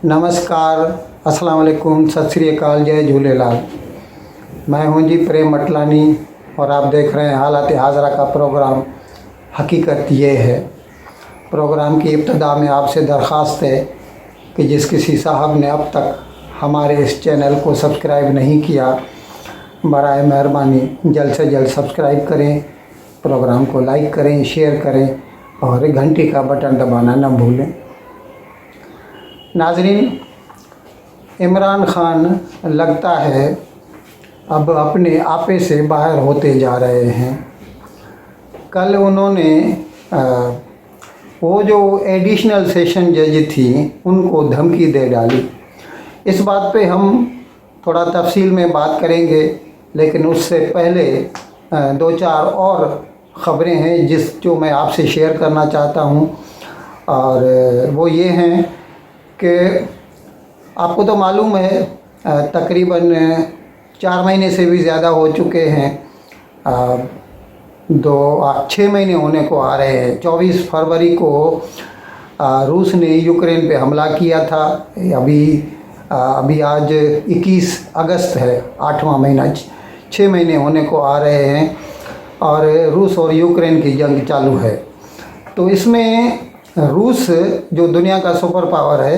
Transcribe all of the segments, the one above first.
नमस्कार, अस्सलाम वालेकुम, सत श्री अकाल, जय झूलेलाल। मैं हूं जी प्रेम मटलानी और आप देख रहे हैं हालात हाजरा का प्रोग्राम। हकीकत ये है, प्रोग्राम की इब्तिदा में आपसे दरख्वास्त है कि जिस किसी साहब ने अब तक हमारे इस चैनल को सब्सक्राइब नहीं किया, बराए मेहरबानी जल्द से जल्द सब्सक्राइब करें, प्रोग्राम को लाइक करें, शेयर करें और घंटी का बटन दबाना न भूलें। नाज़रीन, इमरान खान लगता है अब अपने आपे से बाहर होते जा रहे हैं। कल उन्होंने वो जो एडिशनल सेशन जज थी उनको धमकी दे डाली। इस बात पे हम थोड़ा तफसील में बात करेंगे, लेकिन उससे पहले दो चार और ख़बरें हैं जो मैं आपसे शेयर करना चाहता हूँ। और वो ये हैं कि आपको तो मालूम है तकरीबन 4 महीने से भी ज़्यादा हो चुके हैं, 6 महीने होने को आ रहे हैं। 24 फरवरी को रूस ने यूक्रेन पे हमला किया था। अभी आज 21 अगस्त है, 8वां महीना, 6 महीने होने को आ रहे हैं और रूस और यूक्रेन की जंग चालू है। तो इसमें रूस जो दुनिया का सुपर पावर है,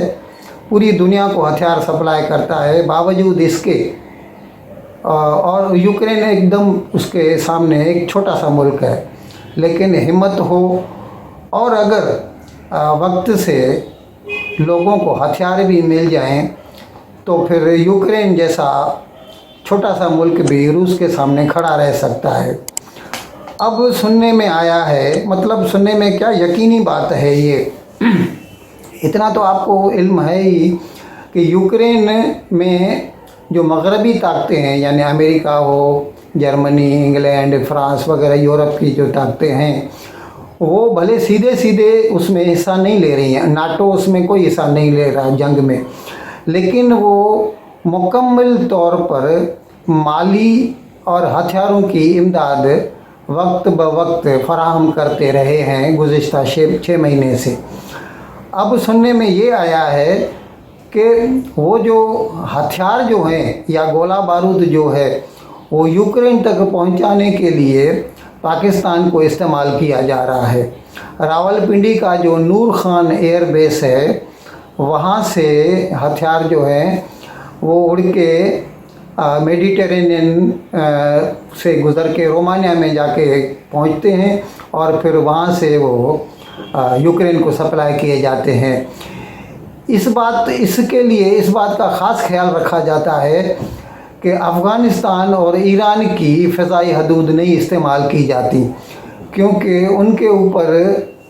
पूरी दुनिया को हथियार सप्लाई करता है, बावजूद इसके और यूक्रेन एकदम उसके सामने एक छोटा सा मुल्क है। लेकिन हिम्मत हो और अगर वक्त से लोगों को हथियार भी मिल जाएं तो फिर यूक्रेन जैसा छोटा सा मुल्क भी रूस के सामने खड़ा रह सकता है। अब सुनने में आया है, मतलब सुनने में क्या, यकीनी बात है ये, इतना तो आपको इल्म है ही कि यूक्रेन में जो मगरबी ताकतें हैं, यानी अमेरिका हो, जर्मनी, इंग्लैंड, फ्रांस वगैरह यूरोप की जो ताकतें हैं, वो भले सीधे सीधे उसमें हिस्सा नहीं ले रही हैं, नाटो उसमें कोई हिस्सा नहीं ले रहा जंग में, लेकिन वो मुकम्मल तौर पर माली और हथियारों की इमदाद वक्त ब वक्त फराहम करते रहे हैं गुज़िश्ता 6 महीने से। अब सुनने में ये आया है कि वो जो हथियार जो हैं या गोला बारूद जो है वो यूक्रेन तक पहुंचाने के लिए पाकिस्तान को इस्तेमाल किया जा रहा है। रावलपिंडी का जो नूर खान एयर बेस है, वहाँ से हथियार जो हैं वो उड़ के मेडिटेरेनियन से गुज़र के रोमानिया में जाके पहुंचते हैं और फिर वहाँ से वो यूक्रेन को सप्लाई किए जाते हैं। इसके लिए इस बात का ख़ास ख्याल रखा जाता है कि अफ़गानिस्तान और ईरान की फ़िज़ाई हदूद नहीं इस्तेमाल की जाती, क्योंकि उनके ऊपर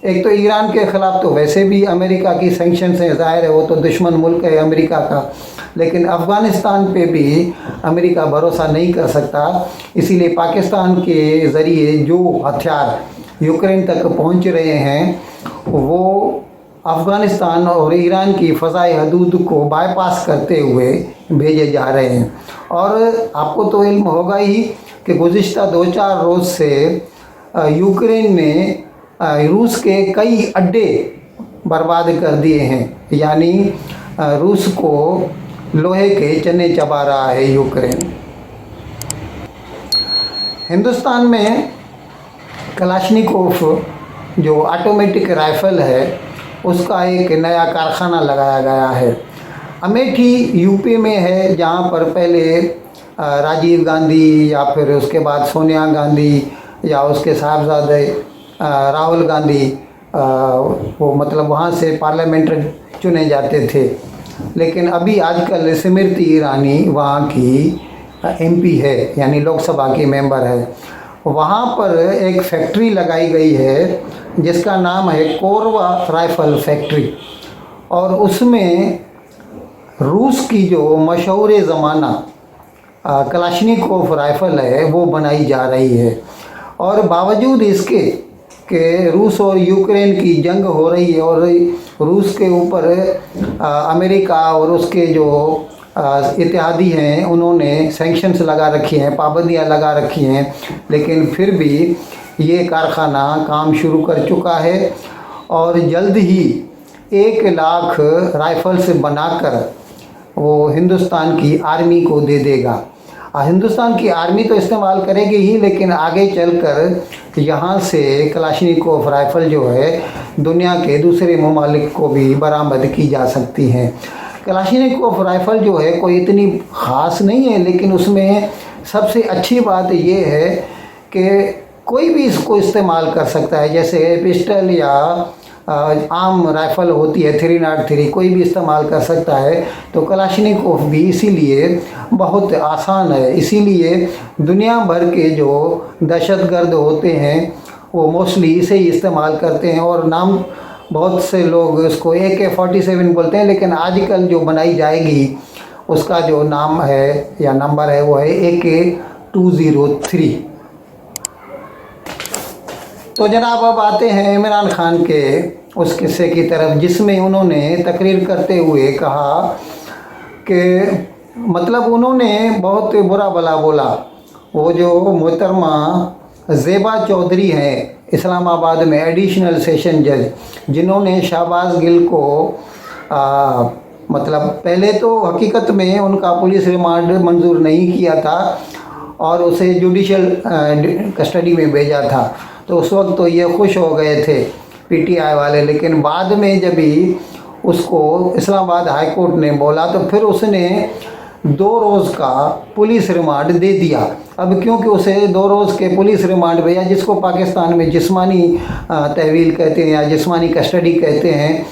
एक तो ईरान के ख़िलाफ़ तो वैसे भी अमेरिका की सैंक्शंस हैं, ज़ाहिर है वो तो दुश्मन मुल्क है अमेरिका का, लेकिन अफ़गानिस्तान पे भी अमेरिका भरोसा नहीं कर सकता। इसीलिए पाकिस्तान के ज़रिए जो हथियार यूक्रेन तक पहुंच रहे हैं वो अफ़गानिस्तान और ईरान की फ़ज़ाई हदूद को बाईपास करते हुए भेजे जा रहे हैं। और आपको तो इल्म होगा ही कि गुज़िश्ता 2-4 रोज़ से यूक्रेन ने रूस के कई अड्डे बर्बाद कर दिए हैं, यानी रूस को लोहे के चने चबा रहा है यूक्रेन। हिंदुस्तान में कलाशनिकोव जो ऑटोमेटिक राइफ़ल है उसका एक नया कारखाना लगाया गया है। अमेठी यूपी में है, जहाँ पर पहले राजीव गांधी या फिर उसके बाद सोनिया गांधी या उसके साहबजादे राहुल गांधी वो मतलब वहाँ से पार्लियामेंट चुने जाते थे। लेकिन अभी आजकल स्मृति ईरानी वहाँ की एमपी है, यानी लोकसभा की मेंबर है। वहाँ पर एक फैक्ट्री लगाई गई है जिसका नाम है कोरवा राइफ़ल फैक्ट्री, और उसमें रूस की जो मशहूर ज़माना कलाशनिकोव राइफ़ल है वो बनाई जा रही है। और बावजूद इसके कि रूस और यूक्रेन की जंग हो रही है और रूस के ऊपर अमेरिका और उसके जो इत्तेहादी हैं उन्होंने सैंक्शंस लगा रखी हैं, पाबंदियां लगा रखी हैं, लेकिन फिर भी ये कारखाना काम शुरू कर चुका है और जल्द ही 1 लाख राइफल्स बनाकर वो हिंदुस्तान की आर्मी को दे देगा। हिंदुस्तान की आर्मी तो इस्तेमाल करेगी ही, लेकिन आगे चलकर यहाँ से कलाशनिकोव राइफ़ल जो है दुनिया के दूसरे ममालिक को भी बरामद की जा सकती हैं। कलाशनिकोव राइफ़ल जो है कोई इतनी ख़ास नहीं है, लेकिन उसमें सबसे अच्छी बात ये है कि कोई भी इसको इस्तेमाल कर सकता है। जैसे पिस्टल या आम राइफ़ल होती है 303, कोई भी इस्तेमाल कर सकता है, तो कलाशनिकोव भी इसीलिए बहुत आसान है। इसीलिए दुनिया भर के जो दहशतगर्द होते हैं वो मोस्टली इसे ही इस्तेमाल करते हैं। और नाम बहुत से लोग इसको AK-47 बोलते हैं, लेकिन आजकल जो बनाई जाएगी उसका जो नाम है या नंबर है वो है AK-203। तो जनाब अब आते हैं इमरान खान के उस किस्से की तरफ, जिसमें उन्होंने तकरीर करते हुए कहा कि मतलब उन्होंने बहुत बुरा भला बोला। वो जो मोहतरमा ज़ेबा चौधरी हैं इस्लामाबाद में एडिशनल सेशन जज, जिन्होंने शहबाज गिल को मतलब पहले तो हकीकत में उनका पुलिस रिमांड मंजूर नहीं किया था और उसे जुडिशल कस्टडी में भेजा था, तो उस वक्त तो ये खुश हो गए थे PTI वाले। लेकिन बाद में जब भी उसको इस्लामाबाद हाई कोर्ट ने बोला तो फिर उसने 2 रोज़ का पुलिस रिमांड दे दिया। अब क्योंकि उसे 2 रोज़ के पुलिस रिमांड भेजा, जिसको पाकिस्तान में जिस्मानी तहवील कहते हैं या जिस्मानी कस्टडी कहते हैं,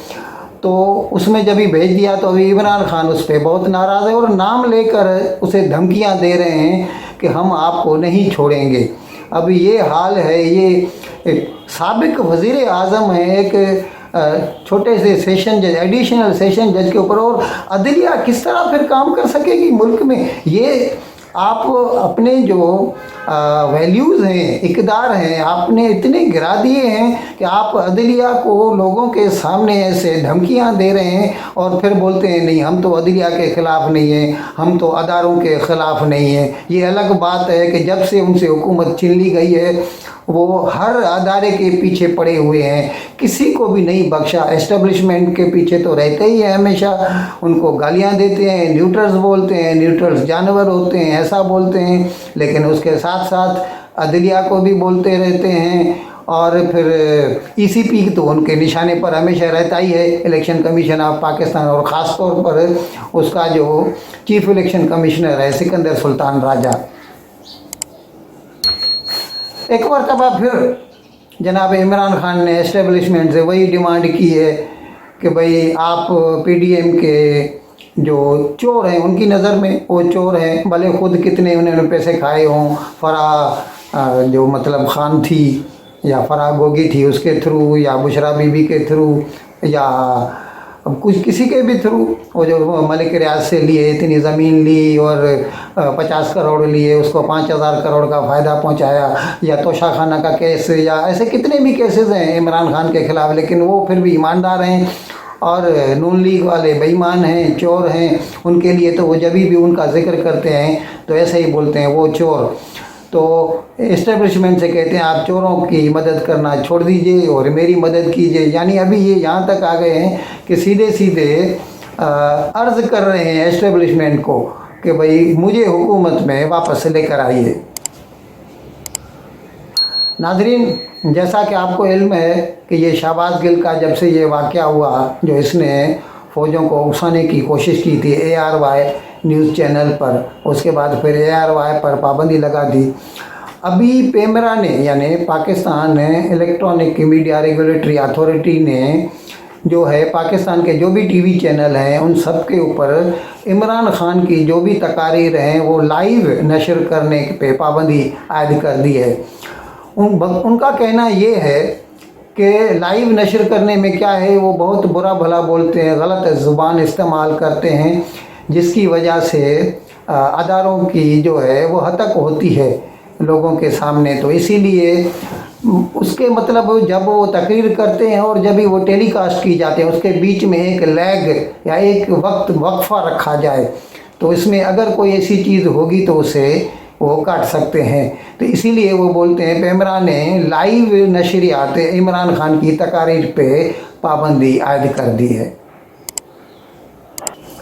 तो उसमें जब ही भेज दिया तो अभी इमरान खान उस पर बहुत नाराज़ है और नाम लेकर उसे धमकियां दे रहे हैं कि हम आपको नहीं छोड़ेंगे। अब ये हाल है, ये एक साबिक वज़ीर आज़म है, एक छोटे से सेशन जज, एडिशनल सेशन जज के ऊपर, और अदलिया किस तरह फिर काम कर सकेगी मुल्क में। ये आप अपने जो वैल्यूज़ हैं, इक़दार हैं, आपने इतने गिरा दिए हैं कि आप अदलिया को लोगों के सामने ऐसे धमकियां दे रहे हैं और फिर बोलते हैं नहीं हम तो अदलिया के ख़िलाफ़ नहीं हैं, हम तो अदारों के ख़िलाफ़ नहीं हैं। ये अलग बात है कि जब से उनसे हुकूमत छीन ली गई है वो हर अदारे के पीछे पड़े हुए हैं, किसी को भी नहीं बख्शा। एस्टेब्लिशमेंट के पीछे तो रहते ही हैं हमेशा, उनको गालियां देते हैं, न्यूट्रल्स बोलते हैं, न्यूट्रल्स जानवर होते हैं ऐसा बोलते हैं, लेकिन उसके साथ साथ अदलिया को भी बोलते रहते हैं। और फिर ECP तो उनके निशाने पर हमेशा रहता ही है, इलेक्शन कमीशन ऑफ पाकिस्तान, और ख़ास तौर पर उसका जो चीफ इलेक्शन कमिश्नर है सिकंदर सुल्तान राजा। एक मरतबा फिर जनाब इमरान खान ने एस्टेब्लिशमेंट से वही डिमांड की है कि भाई आप PDM के जो चोर हैं, उनकी नज़र में वो चोर हैं, भले खुद कितने उन्होंने पैसे खाए हों, फराह जो मतलब खान थी या फराह गोगी थी उसके थ्रू, या बुशरा बीबी के थ्रू, या अब कुछ किसी के भी थ्रू, वो जो मलिक रियाज से लिए इतनी ज़मीन ली और 50 करोड़ लिए, उसको 5000 करोड़ का फ़ायदा पहुंचाया, या तोशा खाना का केस, या ऐसे कितने भी केसेस हैं इमरान खान के ख़िलाफ़, लेकिन वो फिर भी ईमानदार हैं। और नून लीग वाले बेईमान हैं, चोर हैं, उनके लिए तो वो जब भी उनका जिक्र करते हैं तो ऐसे ही बोलते हैं वो चोर। तो इस्टेब्लिशमेंट से कहते हैं आप चोरों की मदद करना छोड़ दीजिए और मेरी मदद कीजिए। यानी अभी ये यहाँ तक आ गए हैं कि सीधे सीधे अर्ज़ कर रहे हैं इस्टेब्लिशमेंट को कि भाई मुझे हुकूमत में वापस लेकर आइए। नाज़रीन, जैसा कि आपको इल्म है कि ये शहबाज गिल का जब से ये वाक़या हुआ जो इसने फ़ौजों को उकसाने की कोशिश की थी ARY न्यूज़ चैनल पर, उसके बाद फिर ARY पर पाबंदी लगा दी। अभी पेमरा ने यानी Pakistan electronic media regulatory authority ने जो है पाकिस्तान के जो भी TV चैनल हैं उन सब के ऊपर इमरान खान की जो भी तकारीर हैं वो लाइव नशर करने पे पाबंदी आयद कर दी है। उनका कहना ये है कि लाइव नशर करने में क्या है, वो बहुत बुरा भला बोलते हैं, गलत ज़ुबान इस्तेमाल करते हैं, जिसकी वजह से अदारों की जो है वो हतक होती है लोगों के सामने। तो इसीलिए उसके मतलब जब वो तकरीर करते हैं और जब भी वो टेलीकास्ट की जाते हैं उसके बीच में एक लैग या एक वक्फा रखा जाए, तो इसमें अगर कोई ऐसी चीज़ होगी तो उसे वो काट सकते हैं। तो इसीलिए वो बोलते हैं पेमरा ने लाइव नशरियात इमरान खान की तकारीर पे पाबंदी आयद कर दी है।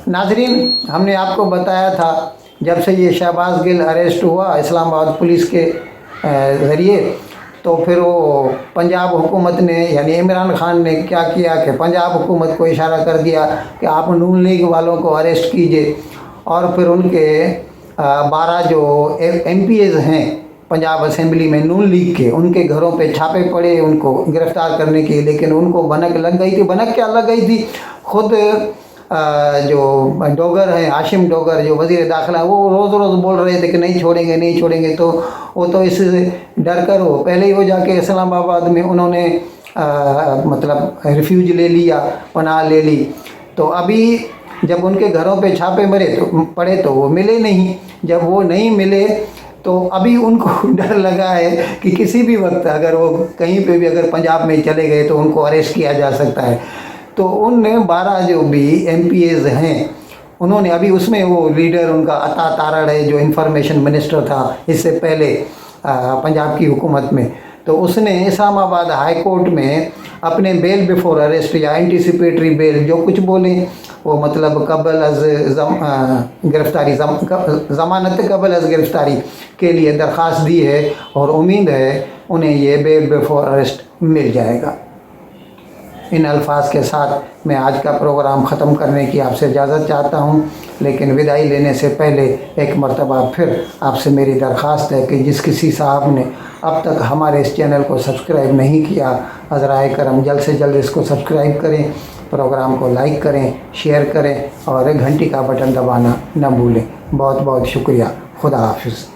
नाजरीन, हमने आपको बताया था जब से ये शहबाज गिल अरेस्ट हुआ इस्लामाबाद पुलिस के ज़रिए, तो फिर वो पंजाब हुकूमत ने यानी इमरान खान ने क्या किया कि पंजाब हुकूमत को इशारा कर दिया कि आप नून लीग वालों को अरेस्ट कीजिए, और फिर उनके 12 जो MPs हैं पंजाब असेंबली में नून लीग के, उनके घरों पे छापे पड़े उनको गिरफ़्तार करने के, लेकिन उनको भनक लग गई थी। भनक क्या लग गई थी, खुद जो डोगर हैं, हाशिम डोगर जो वज़ीर दाखिला, वो रोज़ रोज़ बोल रहे थे कि नहीं छोड़ेंगे नहीं छोड़ेंगे, तो वो तो इससे डर कर वो पहले ही वो जाके इस्लामाबाद में उन्होंने मतलब रिफ्यूज ले लिया, पनाह ले ली। तो अभी जब उनके घरों पे छापे पड़े तो वो मिले नहीं। जब वो नहीं मिले तो अभी उनको डर लगा है कि किसी भी वक्त अगर वो कहीं पे भी अगर पंजाब में चले गए तो उनको अरेस्ट किया जा सकता है। तो उन 12 जो भी MPs हैं, उन्होंने अभी उसमें वो लीडर उनका अता तारड़ है जो इंफॉर्मेशन मिनिस्टर था इससे पहले पंजाब की हुकूमत में, तो उसने इस्लामाबाद हाई कोर्ट में अपने बेल बिफोर अरेस्ट या एंटीसिपेटरी बेल जो कुछ बोले वो मतलब कबल अज गिरफ्तारी ज़मानत कबल अज गिरफ्तारी के लिए दरख्वास्त दी है, और उम्मीद है उन्हें ये बेल बिफोर अरेस्ट मिल जाएगा। इन अल्फाज के साथ मैं आज का प्रोग्राम ख़त्म करने की आपसे इजाज़त चाहता हूँ, लेकिन विदाई लेने से पहले एक मरतबा फिर आपसे मेरी दरख्वास्त है कि जिस किसी साहब ने अब तक हमारे इस चैनल को सब्सक्राइब नहीं किया, अज़राए करम जल्द से जल्द इसको सब्सक्राइब करें, प्रोग्राम को लाइक करें, शेयर करें और घंटी का बटन दबाना न भूलें। बहुत बहुत शुक्रिया। खुदा हाफिज़।